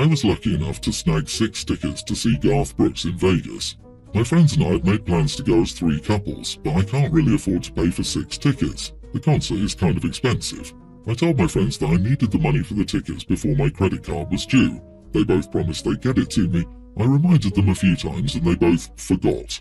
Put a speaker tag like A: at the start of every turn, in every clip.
A: I was lucky enough to snag 6 tickets to see Garth Brooks in Vegas. My friends and I had made plans to go as 3 couples, but I can't really afford to pay for 6 tickets. The concert is kind of expensive. I told my friends that I needed the money for the tickets before my credit card was due. They both promised they'd get it to me. I reminded them a few times and they both forgot.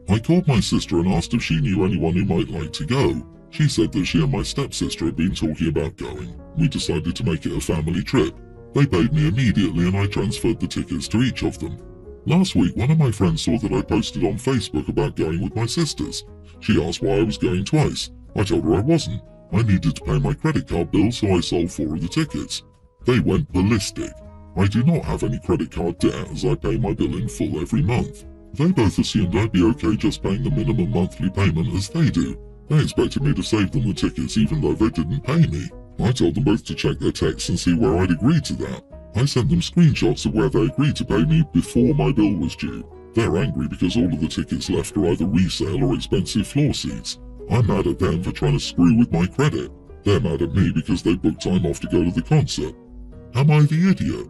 A: I called my sister and asked if she knew anyone who might like to go. She said that she and my stepsister had been talking about going. We decided to make it a family trip. They paid me immediately and I transferred the tickets to each of them. Last week, one of my friends saw that I posted on Facebook about going with my sisters. She asked why I was going twice. I told her I wasn't. I needed to pay my credit card bill, so I sold 4 of the tickets. They went ballistic. I do not have any credit card debt as I pay my bill in full every month. They both assumed I'd be okay just paying the minimum monthly payment as they do. They expected me to save them the tickets even though they didn't pay me. I told them both to check their texts and see where I'd agreed to that. I sent them screenshots of where they agreed to pay me before my bill was due. They're angry because all of the tickets left are either resale or expensive floor seats. I'm mad at them for trying to screw with my credit. They're mad at me because they booked time off to go to the concert. Am I the idiot?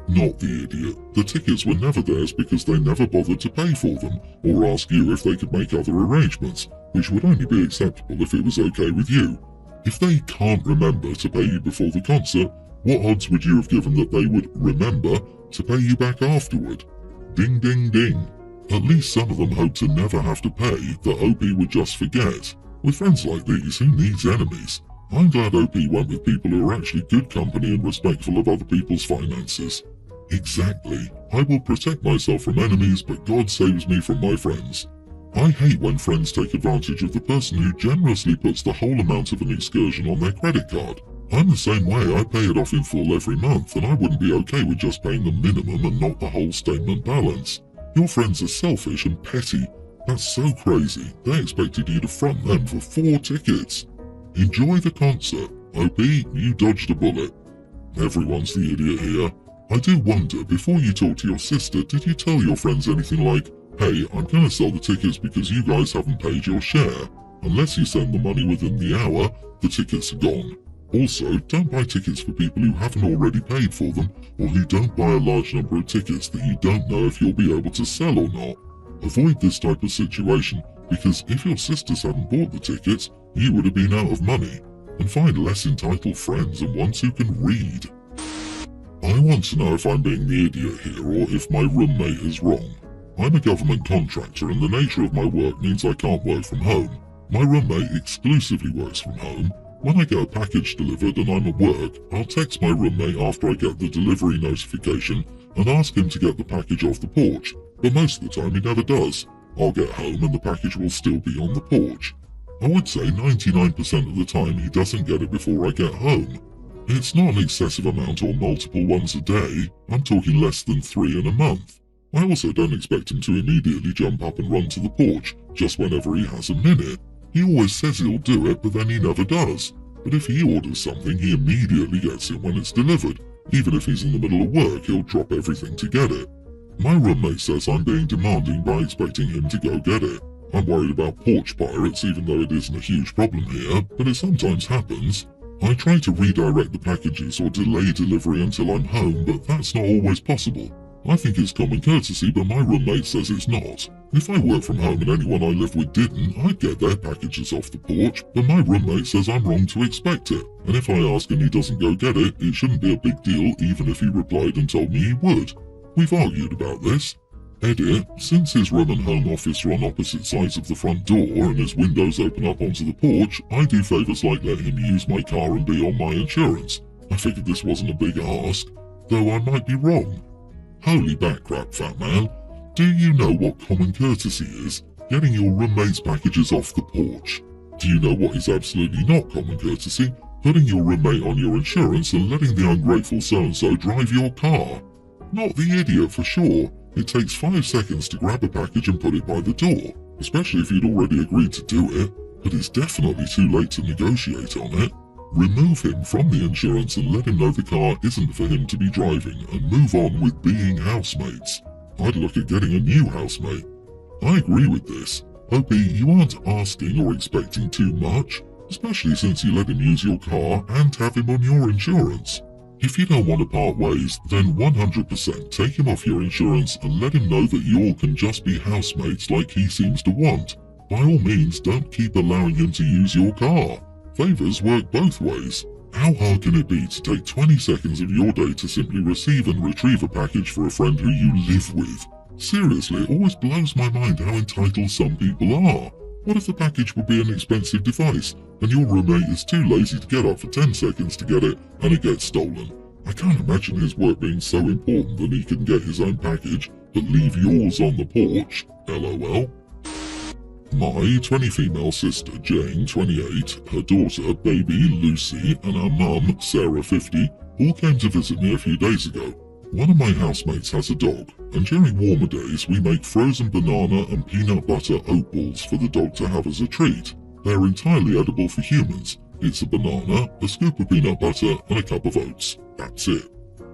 A: Not the idiot. The tickets were never theirs because they never bothered to pay for them or ask you if they could make other arrangements, which would only be acceptable if it was okay with you. If they can't remember to pay you before the concert, what odds would you have given that they would remember to pay you back afterward? Ding ding ding. At least some of them hope to never have to pay, that OP would just forget. With friends like these, who needs enemies? I'm glad OP went with people who are actually good company and respectful of other people's finances. Exactly. I will protect myself from enemies, but God saves me from my friends. I hate when friends take advantage of the person who generously puts the whole amount of an excursion on their credit card. I'm the same way. I pay it off in full every month, and I wouldn't be okay with just paying the minimum and not the whole statement balance. Your friends are selfish and petty. That's so crazy. They expected you to front them for 4 tickets. Enjoy the concert. OP, you dodged a bullet. Everyone's the idiot here. I do wonder, before you talk to your sister, did you tell your friends anything like, hey, I'm gonna sell the tickets because you guys haven't paid your share. Unless you send the money within the hour, the tickets are gone. Also, don't buy tickets for people who haven't already paid for them, or who don't buy a large number of tickets that you don't know if you'll be able to sell or not. Avoid this type of situation, because if your sisters hadn't bought the tickets, you would have been out of money. And find less entitled friends and ones who can read. I want to know if I'm being the idiot here or if my roommate is wrong. I'm a government contractor and the nature of my work means I can't work from home. My roommate exclusively works from home. When I get a package delivered and I'm at work, I'll text my roommate after I get the delivery notification and ask him to get the package off the porch, but most of the time he never does. I'll get home and the package will still be on the porch. I would say 99% of the time he doesn't get it before I get home. It's not an excessive amount or multiple ones a day. I'm talking less than 3 in a month. I also don't expect him to immediately jump up and run to the porch just whenever he has a minute. He always says he'll do it, but then he never does. But if he orders something, he immediately gets it when it's delivered. Even if he's in the middle of work, he'll drop everything to get it. My roommate says I'm being demanding by expecting him to go get it. I'm worried about porch pirates, even though it isn't a huge problem here, but it sometimes happens. I try to redirect the packages or delay delivery until I'm home, but that's not always possible. I think it's common courtesy, but my roommate says it's not. If I work from home and anyone I live with didn't, I'd get their packages off the porch, but my roommate says I'm wrong to expect it. And if I ask and he doesn't go get it, it shouldn't be a big deal even if he replied and told me he would. We've argued about this. Edit, since his room and home office are on opposite sides of the front door and his windows open up onto the porch, I do favours like letting him use my car and be on my insurance. I figured this wasn't a big ask, though I might be wrong. Holy backcrap, fat man. Do you know what common courtesy is? Getting your roommate's packages off the porch. Do you know what is absolutely not common courtesy? Putting your roommate on your insurance and letting the ungrateful so-and-so drive your car. Not the idiot for sure. It takes 5 seconds to grab a package and put it by the door, especially if you'd already agreed to do it, but it's definitely too late to negotiate on it. Remove him from the insurance and let him know the car isn't for him to be driving and move on with being housemates. I'd look at getting a new housemate. I agree with this. OP, you aren't asking or expecting too much, especially since you let him use your car and have him on your insurance. If you don't want to part ways, then 100% take him off your insurance and let him know that you all can just be housemates like he seems to want. By all means, don't keep allowing him to use your car. Favors work both ways. How hard can it be to take 20 seconds of your day to simply receive and retrieve a package for a friend who you live with? Seriously, it always blows my mind how entitled some people are. What if the package would be an expensive device, and your roommate is too lazy to get up for 10 seconds to get it, and it gets stolen? I can't imagine his work being so important that he can get his own package, but leave yours on the porch. LOL. My 20 female sister Jane, 28, her daughter baby Lucy, and her mum Sarah, 50, all came to visit me a few days ago. One of my housemates has a dog, and during warmer days we make frozen banana and peanut butter oat balls for the dog to have as a treat. They are entirely edible for humans. It's a banana, a scoop of peanut butter, and a cup of oats. That's it.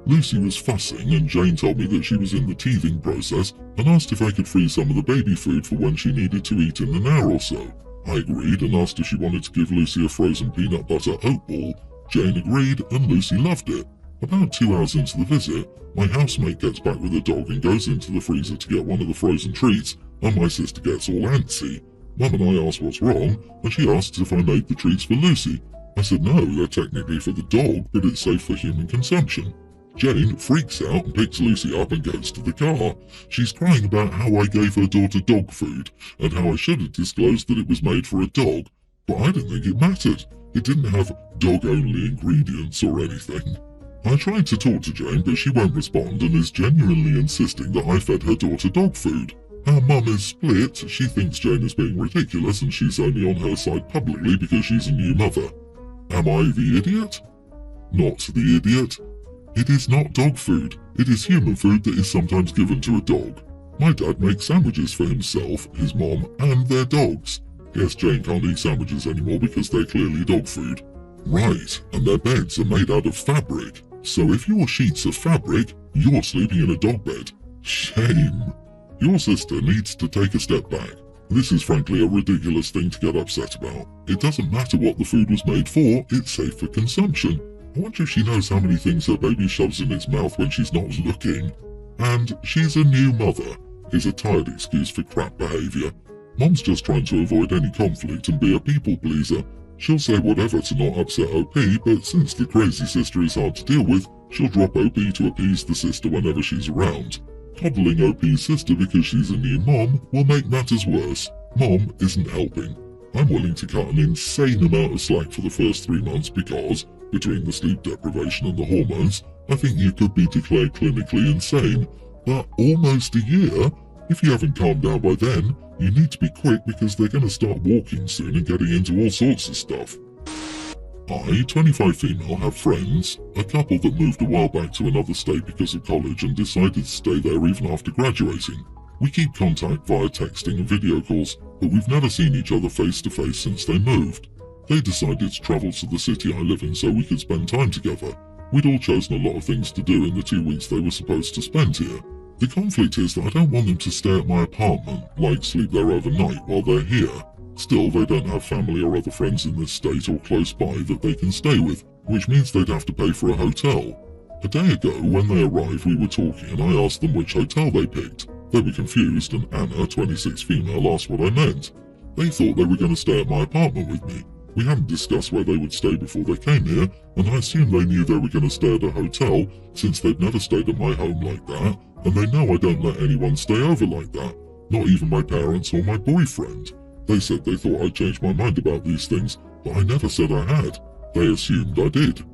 A: Lucy was fussing, and Jane told me that she was in the teething process and asked if I could freeze some of the baby food for when she needed to eat in an hour or so. I agreed and asked if she wanted to give Lucy a frozen peanut butter oat ball. Jane agreed, and Lucy loved it. About 2 hours into the visit, my housemate gets back with the dog and goes into the freezer to get one of the frozen treats, and my sister gets all antsy. Mum and I asked what's wrong, and she asks if I made the treats for Lucy. I said no, they're technically for the dog, but it's safe for human consumption. Jane freaks out and picks Lucy up and goes to the car. She's crying about how I gave her daughter dog food, and how I should have disclosed that it was made for a dog. But I didn't think it mattered. It didn't have dog-only ingredients or anything. I tried to talk to Jane, but she won't respond and is genuinely insisting that I fed her daughter dog food. Our mum is split. She thinks Jane is being ridiculous and she's only on her side publicly because she's a new mother. Am I the idiot? Not the idiot. It is not dog food. It is human food that is sometimes given to a dog. My dad makes sandwiches for himself, his mom, and their dogs. Yes, Jane can't eat sandwiches anymore because they're clearly dog food. Right, and their beds are made out of fabric. So if your sheets are fabric, you're sleeping in a dog bed. Shame. Your sister needs to take a step back. This is frankly a ridiculous thing to get upset about. It doesn't matter what the food was made for, it's safe for consumption. I wonder if she knows how many things her baby shoves in its mouth when she's not looking. And she's a new mother is a tired excuse for crap behaviour. Mom's just trying to avoid any conflict and be a people pleaser. She'll say whatever to not upset OP, but since the crazy sister is hard to deal with, she'll drop OP to appease the sister whenever she's around. Coddling OP's sister because she's a new mom will make matters worse. Mom isn't helping. I'm willing to cut an insane amount of slack for the first 3 months because, between the sleep deprivation and the hormones, I think you could be declared clinically insane. But almost a year? If you haven't calmed down by then, you need to be quick because they're going to start walking soon and getting into all sorts of stuff. I, 25 female, have friends, a couple that moved a while back to another state because of college and decided to stay there even after graduating. We keep contact via texting and video calls, but we've never seen each other face to face since they moved. They decided to travel to the city I live in so we could spend time together. We'd all chosen a lot of things to do in the 2 weeks they were supposed to spend here. The conflict is that I don't want them to stay at my apartment, like sleep there overnight while they're here. Still, they don't have family or other friends in this state or close by that they can stay with, which means they'd have to pay for a hotel. A day ago, when they arrived, we were talking and I asked them which hotel they picked. They were confused and Anna, 26 female, asked what I meant. They thought they were going to stay at my apartment with me. We hadn't discussed where they would stay before they came here, and I assumed they knew they were going to stay at a hotel since they'd never stayed at my home like that, and they know I don't let anyone stay over like that, not even my parents or my boyfriend. They said they thought I'd changed my mind about these things, but I never said I had. They assumed I did.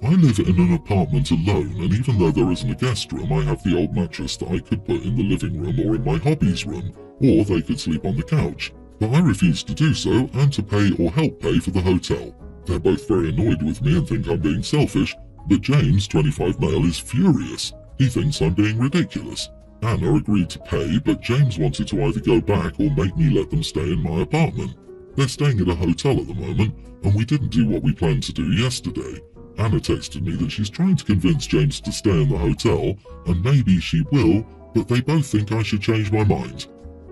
A: I live in an apartment alone, and even though there isn't a guest room, I have the old mattress that I could put in the living room or in my hobbies room, or they could sleep on the couch. But I refuse to do so and to pay or help pay for the hotel. They're both very annoyed with me and think I'm being selfish, but James, 25 male, is furious. He thinks I'm being ridiculous. Anna agreed to pay, but James wanted to either go back or make me let them stay in my apartment. They're staying at a hotel at the moment, and we didn't do what we planned to do yesterday. Anna texted me that she's trying to convince James to stay in the hotel, and maybe she will, but they both think I should change my mind.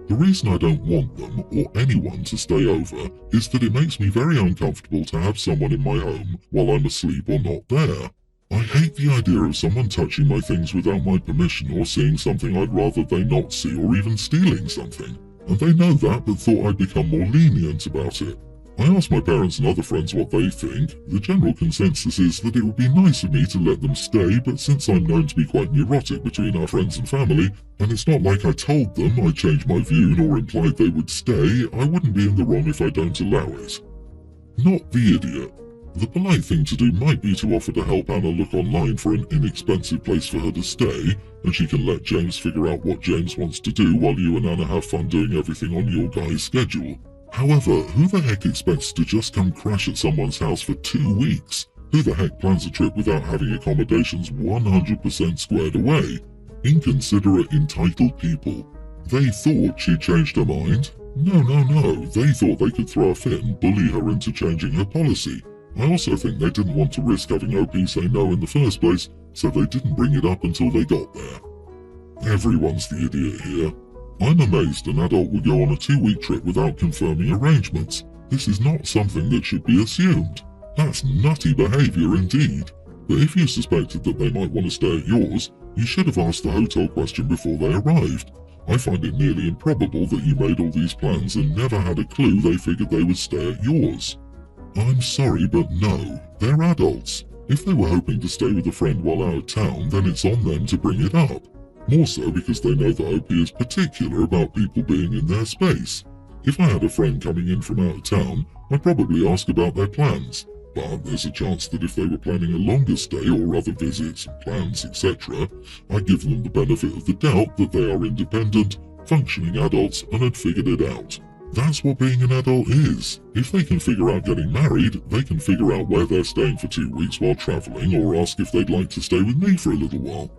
A: The reason I don't want them, or anyone, to stay over is that it makes me very uncomfortable to have someone in my home while I'm asleep or not there. I hate the idea of someone touching my things without my permission or seeing something I'd rather they not see or even stealing something. And they know that but thought I'd become more lenient about it. I asked my parents and other friends what they think. The general consensus is that it would be nice of me to let them stay, but since I'm known to be quite neurotic between our friends and family, and it's not like I told them I changed my view nor implied they would stay, I wouldn't be in the wrong if I don't allow it. Not the idiot. The polite thing to do might be to offer to help Anna look online for an inexpensive place for her to stay, and she can let James figure out what James wants to do while you and Anna have fun doing everything on your guys' schedule. However, who the heck expects to just come crash at someone's house for 2 weeks? Who the heck plans a trip without having accommodations 100% squared away? Inconsiderate, entitled people. They thought she changed her mind? No. They thought they could throw a fit and bully her into changing her policy. I also think they didn't want to risk having OP say no in the first place, so they didn't bring it up until they got there. Everyone's the idiot here. I'm amazed an adult would go on a 2-week trip without confirming arrangements. This is not something that should be assumed. That's nutty behaviour indeed. But if you suspected that they might want to stay at yours, you should have asked the hotel question before they arrived. I find it nearly improbable that you made all these plans and never had a clue they figured they would stay at yours. I'm sorry, but no, they're adults. If they were hoping to stay with a friend while out of town, then it's on them to bring it up. More so because they know that OP is particular about people being in their space. If I had a friend coming in from out of town, I'd probably ask about their plans. But there's a chance that if they were planning a longer stay or other visits and plans, etc., I'd give them the benefit of the doubt that they are independent, functioning adults and had figured it out. That's what being an adult is. If they can figure out getting married, they can figure out where they're staying for 2 weeks while travelling or ask if they'd like to stay with me for a little while.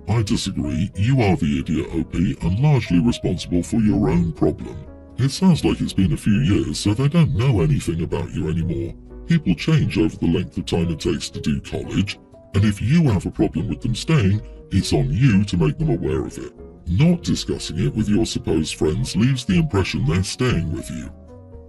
A: I disagree. You are the idiot, OP, and largely responsible for your own problem. It sounds like it's been a few years, so they don't know anything about you anymore. People change over the length of time it takes to do college, and if you have a problem with them staying, it's on you to make them aware of it. Not discussing it with your supposed friends leaves the impression they're staying with you.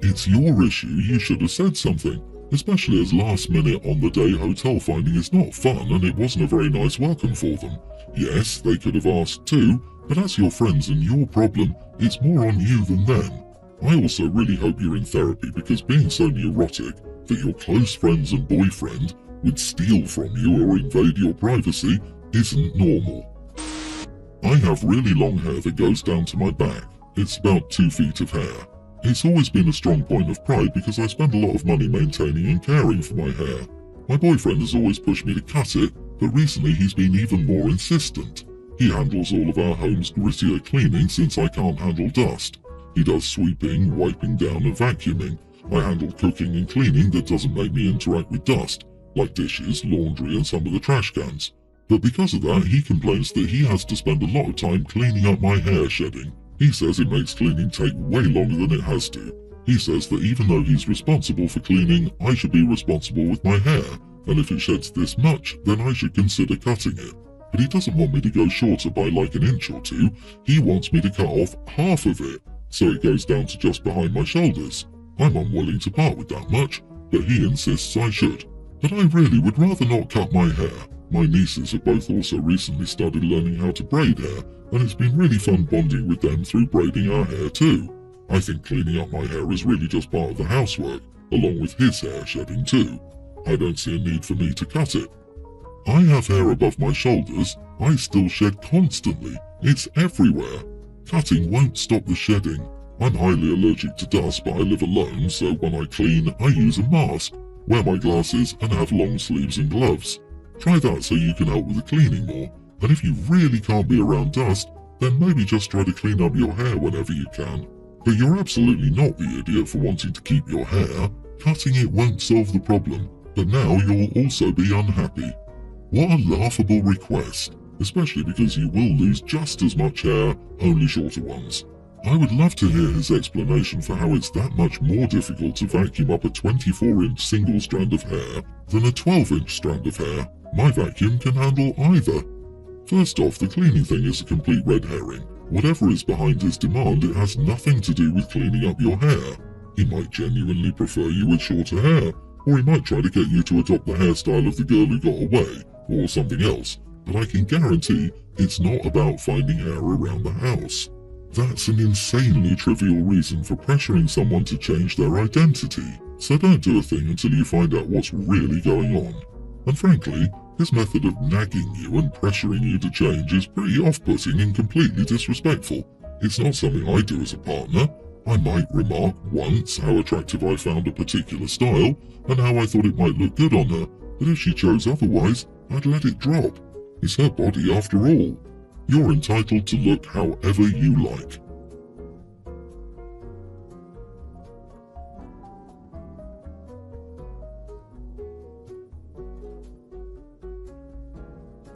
A: It's your issue, you should have said something, especially as last-minute on-the-day hotel finding is not fun and it wasn't a very nice welcome for them. Yes, they could have asked too, but as your friends and your problem, it's more on you than them. I also really hope you're in therapy because being so neurotic that your close friends and boyfriend would steal from you or invade your privacy isn't normal. I have really long hair that goes down to my back. It's about 2 feet of hair. It's always been a strong point of pride because I spend a lot of money maintaining and caring for my hair. My boyfriend has always pushed me to cut it, but recently he's been even more insistent. He handles all of our home's grittier cleaning since I can't handle dust. He does sweeping, wiping down and vacuuming. I handle cooking and cleaning that doesn't make me interact with dust, like dishes, laundry and some of the trash cans. But because of that, he complains that he has to spend a lot of time cleaning up my hair shedding. He says it makes cleaning take way longer than it has to. He says that even though he's responsible for cleaning, I should be responsible with my hair, and if it sheds this much, then I should consider cutting it. But he doesn't want me to go shorter by like an inch or 2, he wants me to cut off half of it, so it goes down to just behind my shoulders. I'm unwilling to part with that much, but he insists I should. But I really would rather not cut my hair. My nieces have both also recently started learning how to braid hair, and it's been really fun bonding with them through braiding our hair too. I think cleaning up my hair is really just part of the housework, along with his hair shedding too. I don't see a need for me to cut it. I have hair above my shoulders, I still shed constantly, it's everywhere. Cutting won't stop the shedding. I'm highly allergic to dust, but I live alone, so when I clean, I use a mask, wear my glasses and have long sleeves and gloves. Try that so you can help with the cleaning more, and if you really can't be around dust, then maybe just try to clean up your hair whenever you can. But you're absolutely not the idiot for wanting to keep your hair. Cutting it won't solve the problem, but now you'll also be unhappy. What a laughable request, especially because you will lose just as much hair, only shorter ones. I would love to hear his explanation for how it's that much more difficult to vacuum up a 24-inch single strand of hair than a 12-inch strand of hair. My vacuum can handle either. First off, the cleaning thing is a complete red herring. Whatever is behind his demand, it has nothing to do with cleaning up your hair. He might genuinely prefer you with shorter hair, or he might try to get you to adopt the hairstyle of the girl who got away, or something else, but I can guarantee it's not about finding error around the house. That's an insanely trivial reason for pressuring someone to change their identity, so don't do a thing until you find out what's really going on. And frankly, his method of nagging you and pressuring you to change is pretty off-putting and completely disrespectful. It's not something I do as a partner. I might remark once how attractive I found a particular style and how I thought it might look good on her, but if she chose otherwise, I'd let it drop. It's her body after all. You're entitled to look however you like.